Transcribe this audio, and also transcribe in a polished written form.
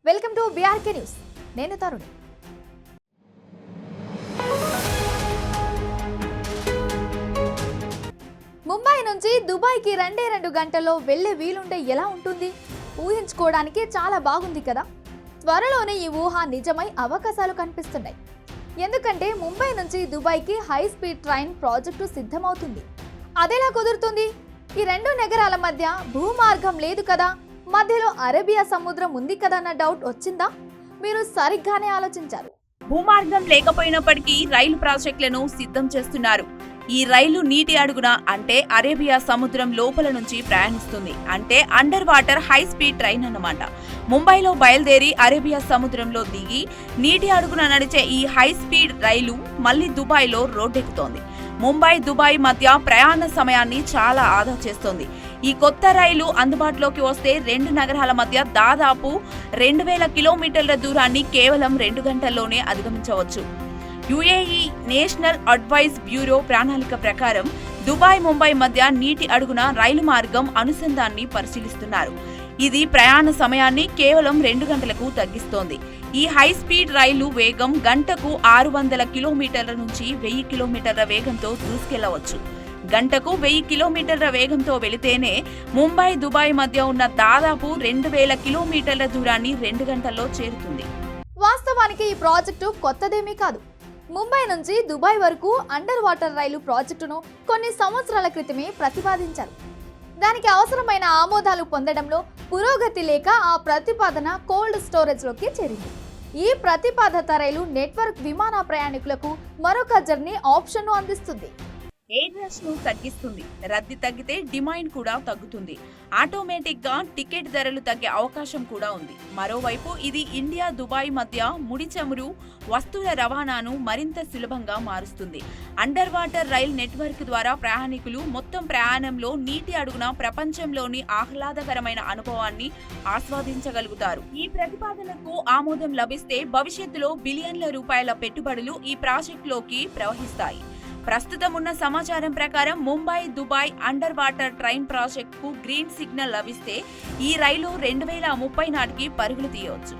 Welcome to BRK news. నేను తరుణ్. ముంబై నుంచి దుబాయ్కి 2 గంటల్లో వెళ్లే వీలుంటే ఎలా ఉంటుంది? ఊహించుకోవడానికి చాలా బాగుంది కదా. త్వరలోనే ఈ ఊహ నిజమై అవకాశాలు కనిపిస్తున్నాయి. ఎందుకంటే ముంబై నుంచి దుబాయ్కి హై స్పీడ్ ట్రైన్ ప్రాజెక్టు సిద్ధమవుతుంది. అదెలా కుదురుతుంది? ఈ రెండు నగరాల మధ్య భూమార్గం లేదు కదా, మధ్యలో అరేబియా సముద్రం ఉంది కదా అన్న డౌట్ వచ్చిందా? మీరు సరిగ్గానే ఆలోచించారు. భూమార్గం లేకపోయినప్పటికీ రైలు ప్రాజెక్టులను సిద్ధం చేస్తున్నారు. ఈ రైలు నీటి అడుగున అంటే అరేబియా సముద్రం లోపల నుంచి ప్రయాణిస్తుంది. అంటే under water high speed train అన్నమాట. ముంబైలో బయలుదేరి అరేబియా సముద్రంలో దిగి నీటి అడుగున నడిచే ఈ హై స్పీడ్ రైలు మళ్లీ దుబాయ్లో రోడ్డెక్కుతోంది. ముంబై దుబాయ్ మధ్య ప్రయాణ సమయాన్ని చాలా ఆదా చేస్తోంది. ఈ కొత్త రైలు అందుబాటులోకి వస్తే రెండు నగరాల మధ్య దాదాపు 2000 కిలోమీటర్ల దూరాన్ని కేవలం 2 గంటల్లోనే అధిగమించవచ్చు. యుఏఈ నేషనల్ అడ్వైజ్ బ్యూరో ప్రణాళిక ప్రకారం దుబాయ్ ముంబై మధ్య నీటి అడుగున రైలు మార్గం అనుసంధాన్ని పరిశీలిస్తున్నారు. ఇది ప్రయాణ సమయాన్ని కేవలం 2 గంటలకు తగ్గిస్తోంది. ఈ హై స్పీడ్ రైలు వేగం గంటకు 600 కిలోమీటర్ల నుంచి 1000 కిలోమీటర్ల వేగంతో దూసుకెళ్లవచ్చు. గంటకు 1000 కిలోమీటర్ల వేగంతో వెళితేనే ముంబై దుబాయ్ మధ్య ఉన్న దాదాపు 2000 కిలోమీటర్ల దూరాన్ని 2 గంటల్లో చేరుతుంది. వాస్తవానికి ఈ ప్రాజెక్టు కొత్తదేమీ కాదు. ముంబై నుంచి దుబాయ్ వరకు అండర్ వాటర్ రైలు ప్రాజెక్టును కొన్ని సంవత్సరాల క్రితమే ప్రతిపాదించారు. దానికి అవసరమైన ఆమోదాలు పొందడంలో పురోగతి లేక ఆ ప్రతిపాదన కోల్డ్ స్టోరేజ్లోకి చేరింది. ఈ ప్రతిపాదిత రైలు నెట్వర్క్ విమాన ప్రయాణికులకు మరొక జర్నీ ఆప్షన్ను అందిస్తుంది. ఎయిర్ రష్ ను తగ్గిస్తుంది. రద్దీ తగ్గితే డిమాండ్ కూడా తగ్గుతుంది. ఆటోమేటిక్ గా టికెట్ ధరలు తగ్గే అవకాశం కూడా ఉంది. మరోవైపు ఇది ఇండియా దుబాయ్ మధ్య ముడి చమురు వస్తువుల రవాణాను మరింత సులభంగా మారుస్తుంది. అండర్ వాటర్ రైల్ నెట్వర్క్ ద్వారా ప్రయాణికులు మొత్తం ప్రయాణంలో నీటి అడుగున ప్రపంచంలోని ఆహ్లాదకరమైన అనుభవాన్ని ఆస్వాదించగలుగుతారు. ఈ ప్రతిపాదనకు ఆమోదం లభిస్తే భవిష్యత్తులో బిలియన్ల రూపాయల పెట్టుబడులు ఈ ప్రాజెక్టులోకి ప్రవహిస్తాయి. ప్రస్తుతం ఉన్న సమాచారం ప్రకారం Mumbai Dubai under water train ప్రాజెక్టుకు గ్రీన్ సిగ్నల్ లభిస్తే ఈ రైలు 2030 నాటికి పరుగులు తీయవచ్చు.